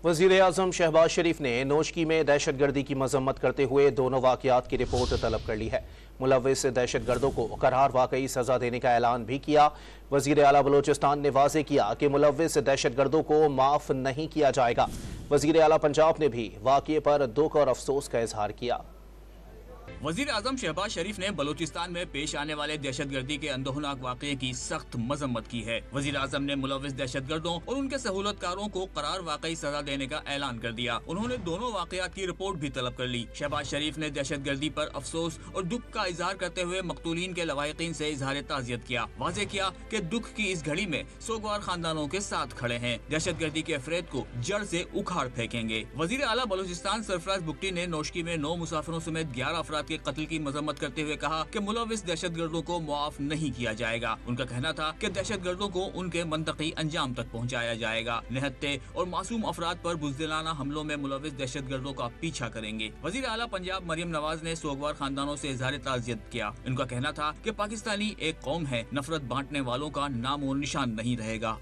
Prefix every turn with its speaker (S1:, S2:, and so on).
S1: وزیر اعظم شہباز شریف نے نوشکی میں دہشت گردی کی مذمت کرتے ہوئے دونوں واقعات کی رپورٹ طلب کر لی ہے۔ ملوث دہشت گردوں کو قرار واقعی سزا دینے کا اعلان بھی کیا۔ وزیر اعلیٰ بلوچستان نے واضح کیا کہ ملوث دہشت گردوں کو معاف نہیں کیا جائے گا۔ وزیر اعلیٰ پنجاب نے بھی واقعے پر دکھ اور افسوس کا اظہار کیا۔
S2: وزیر اعظم شہباز شریف نے بلوچستان میں پیش آنے والے دہشت گردی کے اندوہناک واقعے کی سخت مذمت کی ہے۔ وزیر اعظم نے ملوث دہشت گردوں اور ان کے سہولت کاروں کو قرار واقعی سزا دینے کا اعلان کر دیا۔ انہوں نے دونوں واقعات کی رپورٹ بھی طلب کر لی۔ شہباز شریف نے دہشت گردی پر افسوس اور دکھ کا اظہار کرتے ہوئے مقتولین کے لواحقین سے اظہار تعزیت کیا۔ واضح کیا کہ دکھ کی اس گھڑی میں سوگوار خاندانوں کے ساتھ کھڑے ہیں، دہشت گردی کے افراد کو جڑ سے اکھاڑ پھینکیں گے۔ وزیر اعلیٰ بلوچستان سرفراز بگٹی نے نوشکی میں 9 مسافروں سمیت 11 افراد کے قتل کی مذمت کرتے ہوئے کہا کہ ملوث دہشت گردوں کو معاف نہیں کیا جائے گا۔ ان کا کہنا تھا کہ دہشت گردوں کو ان کے منطقی انجام تک پہنچایا جائے گا۔ نہتے اور معصوم افراد پر بزدلانہ حملوں میں ملوث دہشت گردوں کا پیچھا کریں گے۔ وزیر اعلیٰ پنجاب مریم نواز نے سوگوار خاندانوں سے اظہار تعزیت کیا۔ ان کا کہنا تھا کہ پاکستانی ایک قوم ہے، نفرت بانٹنے والوں کا نام و نشان نہیں رہے گا۔